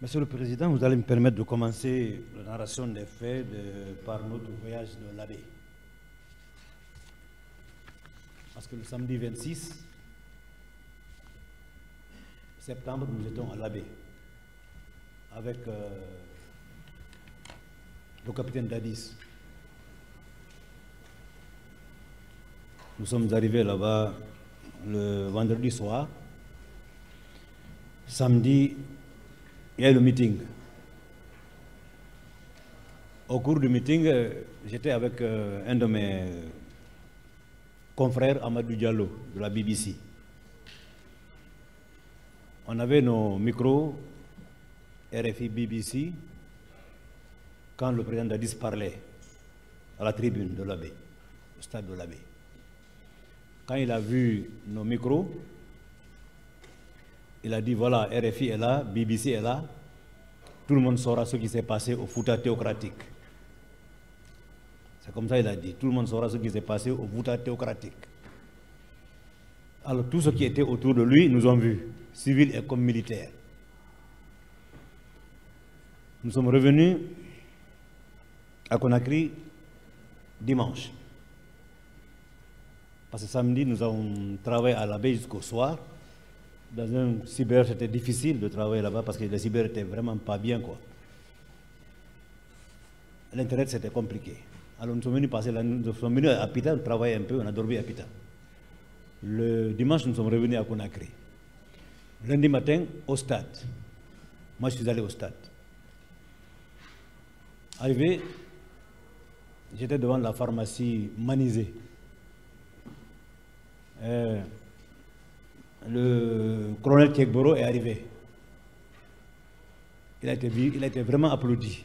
Monsieur le Président, vous allez me permettre de commencer la narration des faits par notre voyage de l'Abbé. Parce que le samedi 26 septembre, nous étions à l'Abbé avec le capitaine Dadis. Nous sommes arrivés là-bas le vendredi soir. Samedi, il y a eu le meeting. Au cours du meeting, j'étais avec un de mes confrères, Amadou Diallo, de la BBC. On avait nos micros, RFI, BBC, quand le président Dadis parlait à la tribune de l'Abbé, au stade de l'Abbé. Quand il a vu nos micros, il a dit voilà, RFI est là, BBC est là, tout le monde saura ce qui s'est passé au Fouta théocratique. C'est comme ça qu'il a dit, tout le monde saura ce qui s'est passé au Fouta théocratique. Alors tous ceux qui étaient autour de lui nous ont vus, civils et comme militaires. Nous sommes revenus à Conakry dimanche. Parce que samedi, nous avons travaillé à l'Abbé jusqu'au soir. Dans un cyber, c'était difficile de travailler là-bas parce que le cyber n'était vraiment pas bien, quoi. L'Internet, c'était compliqué. Alors nous sommes venus passer nous sommes venus à Pita, travailler un peu, on a dormi à Pita. Le dimanche, nous sommes revenus à Conakry. Lundi matin, au stade. Moi, je suis allé au stade. Arrivé, j'étais devant la pharmacie Manizé. Le colonel Tchekboro est arrivé. Il a été vraiment applaudi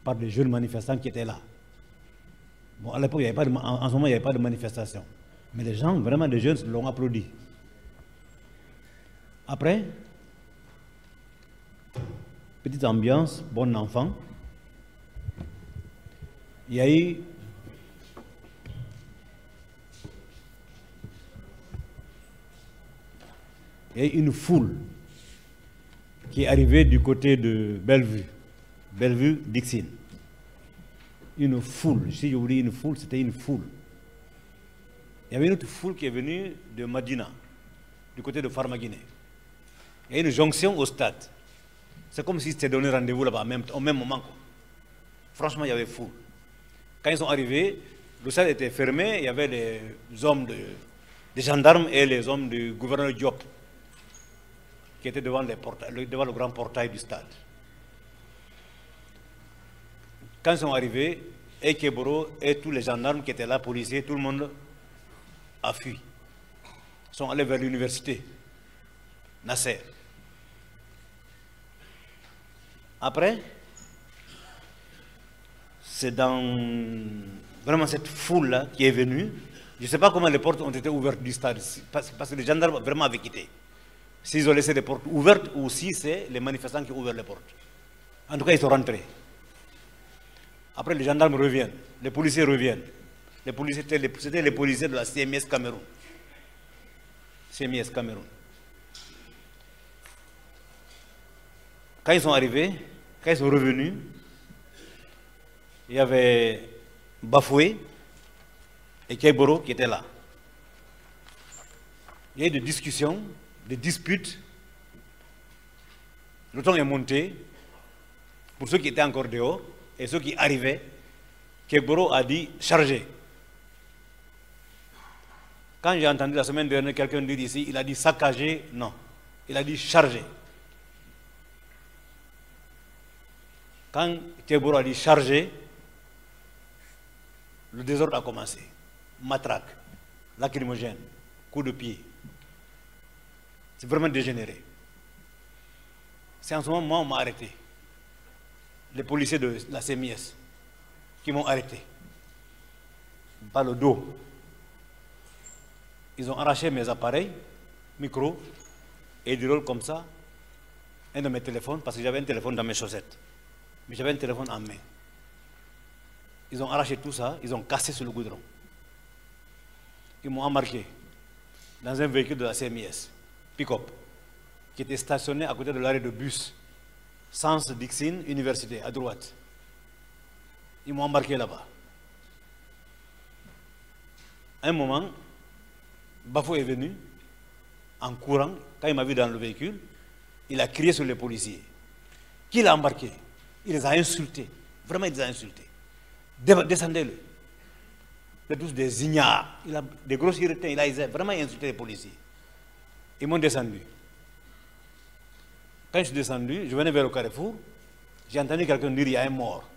par des jeunes manifestants qui étaient là. Bon, à l'époque, en ce moment, il n'y avait pas de manifestation. Mais les gens, vraiment des jeunes, l'ont applaudi. Après, petite ambiance, bon enfant. Il y a eu une foule qui est arrivée du côté de Bellevue, Dixine. Une foule, si je vous dis une foule, c'était une foule. Il y avait une autre foule qui est venue de Madina, du côté de Farmaguinée. Il y a une jonction au stade. C'est comme si c'était donné rendez-vous là-bas au même moment, quoi. Franchement, il y avait foule. Quand ils sont arrivés, le stade était fermé, il y avait les hommes des gendarmes et les hommes du gouverneur Diop qui étaient devant le grand portail du stade. Quand ils sont arrivés, Ekeboro et tous les gendarmes qui étaient là, policiers, tout le monde a fui. Ils sont allés vers l'université, Nasser. Après, c'est dans vraiment cette foule-là qui est venue. Je ne sais pas comment les portes ont été ouvertes du stade, parce que les gendarmes vraiment avaient quitté. S'ils ont laissé les portes ouvertes ou si c'est les manifestants qui ont ouvert les portes. En tout cas, ils sont rentrés. Après, les gendarmes reviennent, les policiers reviennent. Les policiers, c'était les policiers de la CMS Cameroun. CMS Cameroun. Quand ils sont arrivés, quand ils sont revenus, il y avait Bafoué et Keboro qui étaient là. Il y a eu des discussions, des disputes. Le temps est monté pour ceux qui étaient encore dehors et ceux qui arrivaient. Keboro a dit charger. Quand j'ai entendu la semaine dernière quelqu'un dire ici, il a dit saccager, non. Il a dit charger. Quand Keboro a dit charger, le désordre a commencé. Matraque, lacrymogène, coup de pied. C'est vraiment dégénéré. C'est en ce moment, moi, on m'a arrêté. Les policiers de la CMS qui m'ont arrêté. Par le dos. Ils ont arraché mes appareils, micro, et du rôle comme ça, un de mes téléphones, parce que j'avais un téléphone dans mes chaussettes. Mais j'avais un téléphone en main. Ils ont arraché tout ça, ils ont cassé sur le goudron. Ils m'ont embarqué dans un véhicule de la CMS, pick-up, qui était stationné à côté de l'arrêt de bus Sens Dixine, université, à droite. Ils m'ont embarqué là-bas. À un moment, Bafo est venu, en courant, quand il m'a vu dans le véhicule, il a crié sur les policiers. Qui l'a embarqué? Il les a insultés. Vraiment, il les a insultés. Descendez-le. C'est tous des ignares. Il a des gros irritants. Il a vraiment insulté les policiers. Ils m'ont descendu. Quand je suis descendu, je venais vers le carrefour. J'ai entendu quelqu'un dire il y a un mort.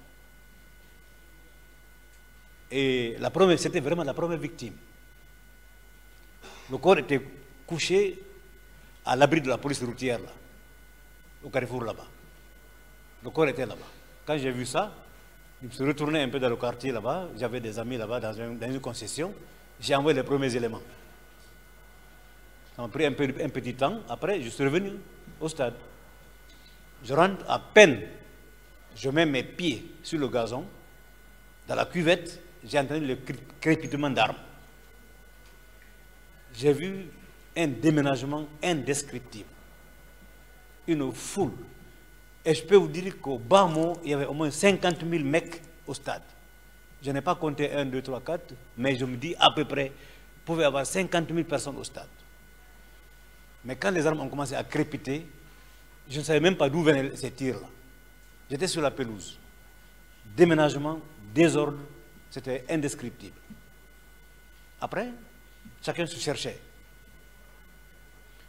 Et c'était vraiment la première victime. Le corps était couché à l'abri de la police routière, là, au carrefour là-bas. Le corps était là-bas. Quand j'ai vu ça, je me suis retourné un peu dans le quartier là-bas. J'avais des amis là-bas dans une concession. J'ai envoyé les premiers éléments. Ça m'a pris un petit temps. Après, je suis revenu au stade. Je rentre à peine. Je mets mes pieds sur le gazon. Dans la cuvette, j'ai entendu le crépitement d'armes. J'ai vu un déménagement indescriptible. Une foule. Et je peux vous dire qu'au bas mot, il y avait au moins 50 000 mecs au stade. Je n'ai pas compté 1, 2, 3, 4, mais je me dis à peu près, il pouvait y avoir 50 000 personnes au stade. Mais quand les armes ont commencé à crépiter, je ne savais même pas d'où venaient ces tirs-là. J'étais sur la pelouse. Déménagement, désordre, c'était indescriptible. Après, chacun se cherchait.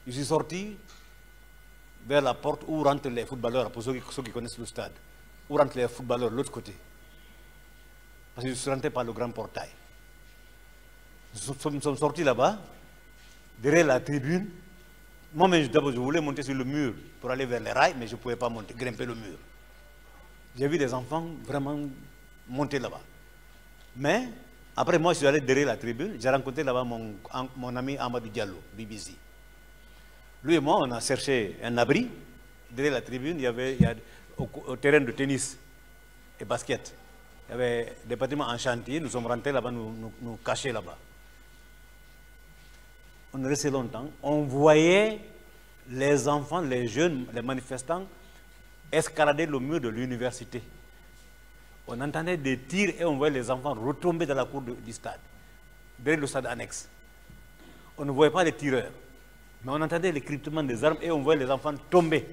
Je suis sorti vers la porte où rentrent les footballeurs, pour ceux qui connaissent le stade, où rentrent les footballeurs de l'autre côté. Parce que je suis rentré par le grand portail. Nous sommes sortis là-bas, derrière la tribune. Moi-même, d'abord, je voulais monter sur le mur pour aller vers les rails, mais je ne pouvais pas monter, grimper le mur. J'ai vu des enfants vraiment monter là-bas. Mais, après, moi, je suis allé derrière la tribune. J'ai rencontré là-bas mon ami Amadou Diallo, BBC. Lui et moi, on a cherché un abri. Derrière la tribune, il y avait au terrain de tennis et basket. Il y avait des bâtiments en chantier. Nous sommes rentrés là-bas, nous cacher là-bas. On est resté longtemps. On voyait les enfants, les jeunes, les manifestants escalader le mur de l'université. On entendait des tirs et on voyait les enfants retomber dans la cour du stade, derrière le stade annexe. On ne voyait pas les tireurs. Mais on entendait le cryptement des armes et on voyait les enfants tomber.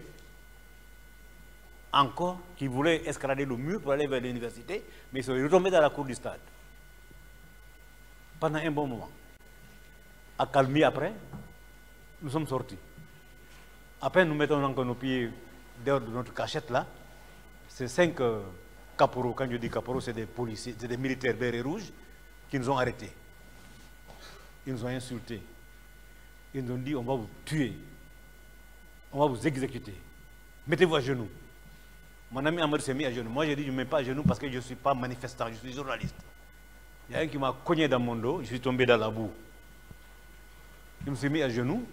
Encore, qui voulaient escalader le mur pour aller vers l'université, mais ils sont retombés dans la cour du stade. Pendant un bon moment. À calmer après, nous sommes sortis. Après, nous mettons encore nos pieds dehors de notre cachette là. C'est 5 caporaux. Quand je dis caporaux, c'est des policiers, c'est des militaires verts et rouges qui nous ont arrêtés. Ils nous ont insultés. Ils nous ont dit, on va vous tuer. On va vous exécuter. Mettez-vous à genoux. Mon ami Amadou s'est mis à genoux. Moi, j'ai dit, je ne me mets pas à genoux parce que je ne suis pas manifestant, je suis journaliste. Il y a un qui m'a cogné dans mon dos, je suis tombé dans la boue. Il me s'est mis à genoux.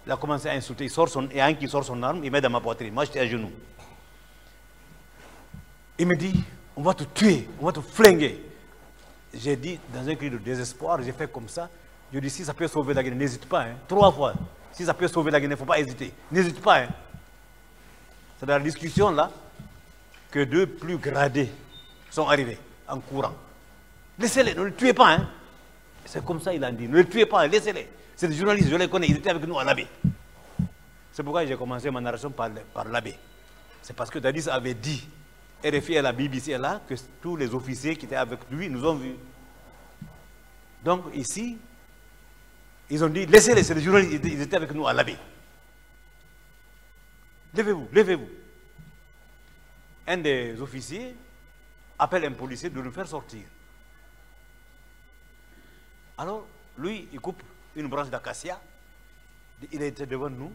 Il a commencé à insulter. Il y a un qui sort son arme, il met dans ma poitrine. Moi, j'étais à genoux. Il me dit, on va te tuer, on va te flinguer. J'ai dit, dans un cri de désespoir, j'ai fait comme ça. Je dis, si ça peut sauver la Guinée, n'hésite pas. Hein. 3 fois. Si ça peut sauver la Guinée, il ne faut pas hésiter. N'hésite pas. Hein. C'est dans la discussion là que 2 plus gradés sont arrivés en courant. Laissez-les, ne le tuez pas. Hein. C'est comme ça il a dit, ne le tuez pas, laissez-les. C'est des journalistes, je les connais, ils étaient avec nous à l'abbé. C'est pourquoi j'ai commencé ma narration par l'abbé. C'est parce que Dadis avait dit, RFI et la BBC est là, que tous les officiers qui étaient avec lui nous ont vus. Donc ici, ils ont dit, laissez-les, c'est des journalistes, ils étaient avec nous à l'abbé. Levez-vous, levez-vous. Un des officiers appelle un policier de le faire sortir. Alors, lui, il coupe une branche d'acacia. Il était devant nous.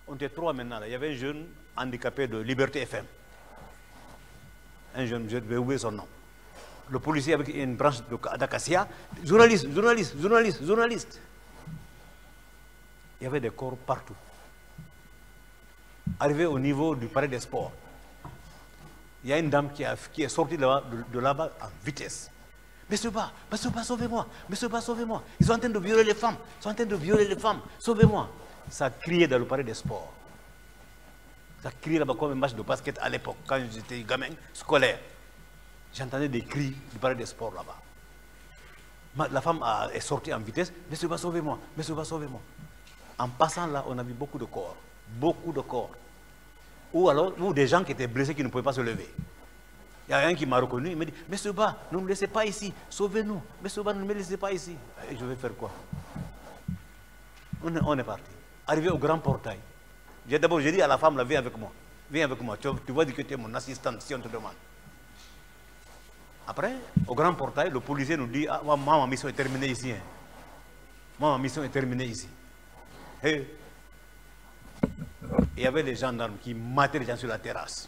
On était 3 maintenant. Là. Il y avait un jeune handicapé de Liberté FM. Un jeune, je vais oublier son nom. Le policier avec une branche d'acacia. Journaliste, journaliste, journaliste, journaliste. Il y avait des corps partout. Arrivé au niveau du palais des sports, il y a une dame qui est sortie de là-bas en vitesse. Monsieur Ba, sauvez-moi. Monsieur Ba, sauvez-moi. Ils sont en train de violer les femmes. Ils sont en train de violer les femmes. Sauvez-moi. Ça criait dans le palais des sports. Ça criait là-bas comme un match de basket à l'époque, quand j'étais gamin scolaire. J'entendais des cris du palais des sports là-bas. La femme est sortie en vitesse. Monsieur va sauvez-moi, monsieur va sauvez-moi. En passant là, on a vu beaucoup de corps. Beaucoup de corps. Ou des gens qui étaient blessés qui ne pouvaient pas se lever. Il y a un qui m'a reconnu, il m'a dit, monsieur Ba, ne nous laissez pas ici, sauvez-nous. Monsieur Ba, ne me laissez pas ici. Et je vais faire quoi? On est parti. Arrivé au grand portail. D'abord, j'ai dit à la femme, là, viens avec moi. Viens avec moi. Tu vois que tu es mon assistante si on te demande. Après, au grand portail, le policier nous dit, ah, moi, ma mission est terminée ici. Hein. Moi, ma mission est terminée ici. Et il y avait des gendarmes qui mataient les gens sur la terrasse.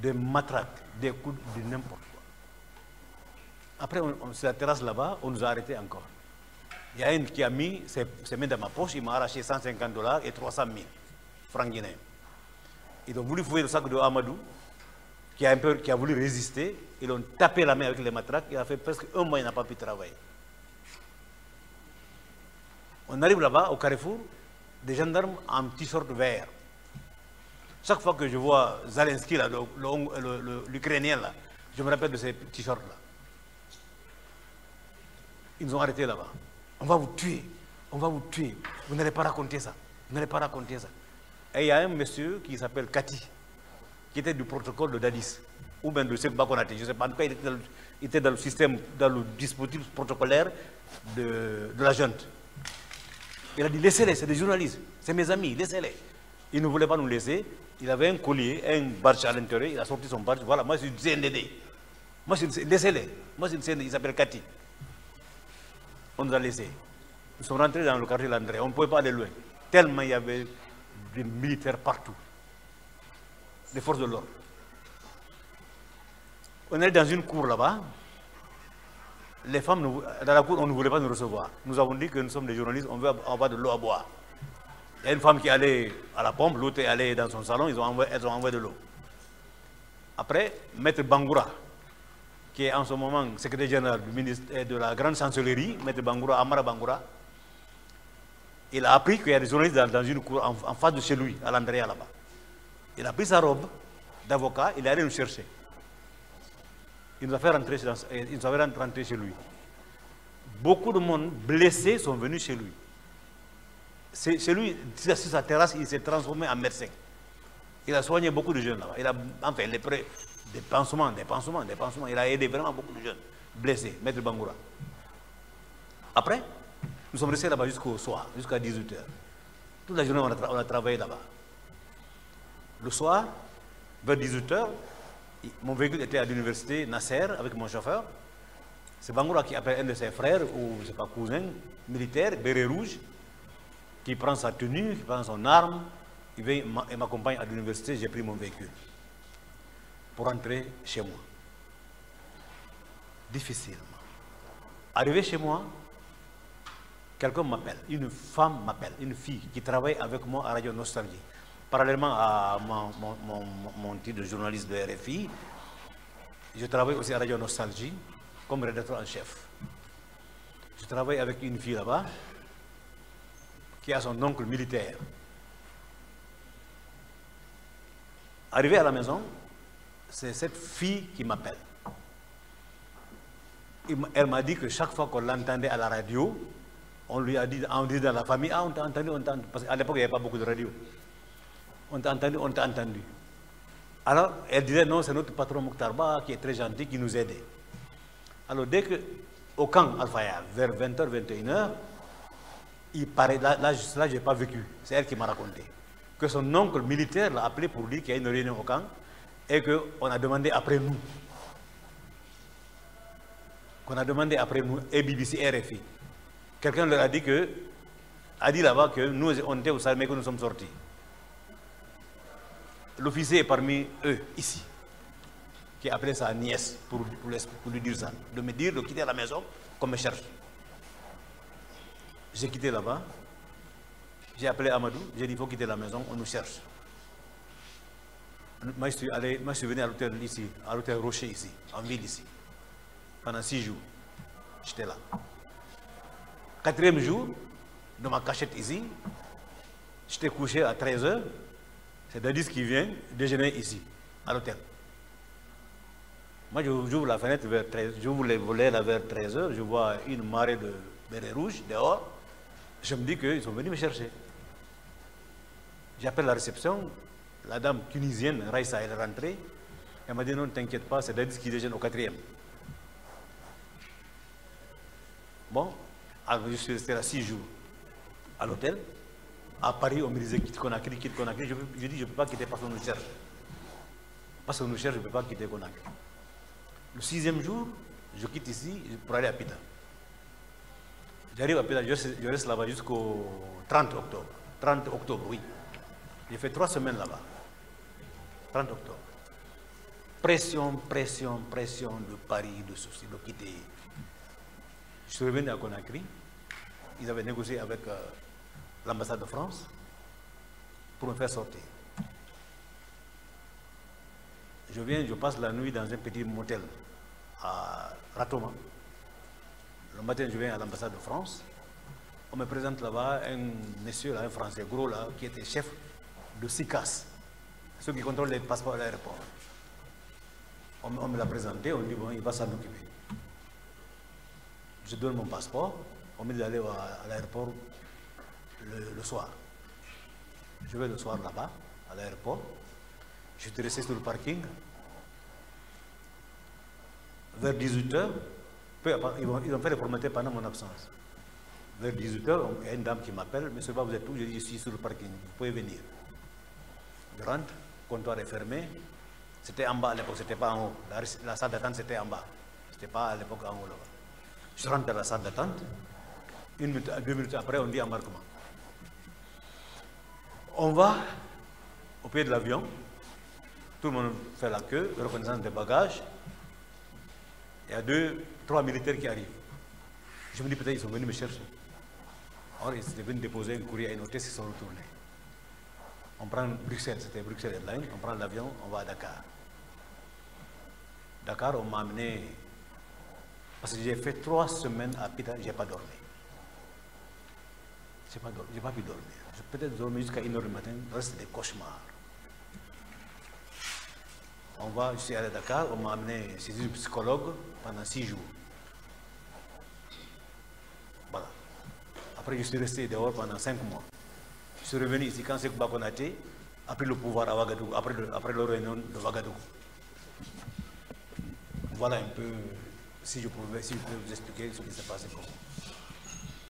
Des matraques, des coups de n'importe quoi. Après, sur la terrasse là-bas, on nous a arrêtés encore. Il y a un qui a mis ses mains dans ma poche, il m'a arraché $150 et 300 000 francs guinéens. Ils ont voulu fouiller le sac de Amadou, qui a voulu résister. Ils ont tapé la main avec les matraques. Il a fait presque un mois, il n'a pas pu travailler. On arrive là-bas, au carrefour, des gendarmes en t-shirt vert. Chaque fois que je vois Zelensky, l'Ukrainien, là, je me rappelle de ces t-shirts-là. Ils nous ont arrêtés là-bas. On va vous tuer. On va vous tuer. Vous n'allez pas raconter ça. Vous n'allez pas raconter ça. Et il y a un monsieur qui s'appelle Kati, qui était du protocole de Dadis, ou bien de Sekba Konaté. Je ne sais pas. En tout cas, il était dans le système, dans le dispositif protocolaire de la junte. Il a dit, laissez-les, c'est des journalistes, c'est mes amis, laissez-les. Il ne voulait pas nous laisser. Il avait un collier, un badge à l'intérieur, il a sorti son badge. Voilà, moi je suis du CNDD. Moi, laissez-les. Moi, c'est il s'appelle Kati. On nous a laissés. Nous sommes rentrés dans le quartier Landré. On ne pouvait pas aller loin. Tellement il y avait des militaires partout. Des forces de l'ordre. On est dans une cour là-bas. Les femmes, dans la cour, on ne voulait pas nous recevoir. Nous avons dit que nous sommes des journalistes, on veut avoir de l'eau à boire. Il y a une femme qui est allée à la pompe, l'autre est allée dans son salon, elles ont envoyé de l'eau. Après, Maître Bangoura, qui est en ce moment secrétaire général du ministère de la grande chancellerie, Maître Bangoura, Amara Bangoura, il a appris qu'il y a des journalistes dans une cour en face de chez lui, à l'Andrea là-bas. Il a pris sa robe d'avocat, il est allé nous chercher. Il nous a fait rentrer chez lui. Beaucoup de monde blessés sont venus chez lui. Chez lui, sur sa terrasse, il s'est transformé en médecin. Il a soigné beaucoup de jeunes là-bas. Il a fait des pansements. Il a aidé vraiment beaucoup de jeunes blessés, Maître Bangoura. Après, nous sommes restés là-bas jusqu'au soir, jusqu'à 18h. Toute la journée, on a travaillé là-bas. Le soir, vers 18h, mon véhicule était à l'université Nasser avec mon chauffeur. C'est Bangoura qui appelle un de ses frères, ou je ne sais pas, cousin, militaire, béret rouge, qui prend sa tenue, qui prend son arme, il vient et m'accompagne à l'université. J'ai pris mon véhicule pour rentrer chez moi. Difficilement. Arrivé chez moi, quelqu'un m'appelle, une femme m'appelle, une fille qui travaille avec moi à Radio Nostalgie. Parallèlement à mon titre de journaliste de RFI, je travaille aussi à Radio Nostalgie comme rédacteur en chef. Je travaille avec une fille là-bas qui a son oncle militaire. Arrivé à la maison, c'est cette fille qui m'appelle. Elle m'a dit que chaque fois qu'on l'entendait à la radio, on lui a dit, dans la famille, ah, on t'a entendu, parce qu'à l'époque, il n'y avait pas beaucoup de radio. On t'a entendu, on t'a entendu. Alors, elle disait, non, c'est notre patron Mokhtarba qui est très gentil, qui nous aidait. Alors, dès que, au camp Al-Faya, vers 20h, 21h, il paraît, là je n'ai pas vécu, c'est elle qui m'a raconté, que son oncle militaire l'a appelé pour dire qu'il y a une réunion au camp et qu'on a demandé après nous. Et BBC, RFI. Quelqu'un leur a dit là-bas que nous, on était au Sahel, mais que nous sommes sortis. L'officier est parmi eux, ici, qui a appelé sa nièce pour lui dire ça, de me dire de quitter la maison, qu'on me cherche. J'ai quitté là-bas, j'ai appelé Amadou, j'ai dit il faut quitter la maison, on nous cherche. Moi je suis venu à l'hôtel ici, à l'hôtel Rocher ici, en ville ici, pendant 6 jours. J'étais là. 4e jour, dans ma cachette ici, J'étais couché à 13h. C'est Dadis qui vient déjeuner ici, à l'hôtel. Moi, j'ouvre la fenêtre vers 13h. J'ouvre les volets là vers 13h. Je vois une marée de bérets rouges dehors. Je me dis qu'ils sont venus me chercher. J'appelle la réception. La dame tunisienne, Raïssa, elle est rentrée. Elle m'a dit non, ne t'inquiète pas, c'est Dadis qui déjeune au 4e. Bon, alors je suis resté là 6 jours à l'hôtel. À Paris, on me disait quitte Conakry, quitte Conakry. Je dis je ne peux pas quitter parce qu'on nous cherche. Parce qu'on nous cherche, je ne peux pas quitter Conakry. Le 6e jour, je quitte ici pour aller à Pita. J'arrive à Pita, je reste là-bas jusqu'au 30 octobre. 30 octobre, oui. J'ai fait 3 semaines là-bas. 30 octobre. Pression, pression, pression de Paris, de ceci, de quitter. Je suis revenu à Conakry. Ils avaient négocié avec l'ambassade de France pour me faire sortir. Je viens, je passe la nuit dans un petit motel à Ratoma. Le matin, je viens à l'ambassade de France. On me présente là-bas un monsieur, là, un Français gros, là, qui était chef de SICAS, ceux qui contrôlent les passeports à l'aéroport. On me l'a présenté, on dit bon, il va s'en occuper. Je donne mon passeport, on me dit d'aller à l'aéroport le soir. Je vais le soir là-bas, à l'aéroport. Je suis resté sur le parking. Vers 18h, ils ont fait les formalités pendant mon absence. Vers 18h, il y a une dame qui m'appelle, monsieur, vous êtes où? Je dis, je suis sur le parking, vous pouvez venir. Je rentre, le comptoir est fermé. C'était en bas à l'époque, c'était pas en haut. La salle d'attente, c'était en bas. C'était pas à l'époque en haut là-bas. Je rentre dans la salle d'attente. 1 minute, 2 minutes après, on dit embarquement. On va au pied de l'avion. Tout le monde fait la queue, reconnaissance des bagages. Il y a 2, 3 militaires qui arrivent. Je me dis peut-être qu'ils sont venus me chercher. Or, ils étaient venus déposer un courrier à une hôtesse, ils sont retournés. On prend Bruxelles, c'était Bruxelles Airlines, on prend l'avion, on va à Dakar. Dakar, on m'a amené, parce que j'ai fait 3 semaines à Pita, je n'ai pas dormi. Je n'ai pas pu dormir. J'ai peut-être dormi jusqu'à 1h du matin, le reste c'était des cauchemars. Je suis allé à Dakar, on m'a amené chez une psychologue pendant 6 jours. Voilà. Après, je suis resté dehors pendant 5 mois. Je suis revenu ici quand Sékou Konaté a pris le pouvoir à Ouagadougou, après le réunion de Ouagadougou. Voilà un peu, si je pouvais vous expliquer ce qui s'est passé pour moi.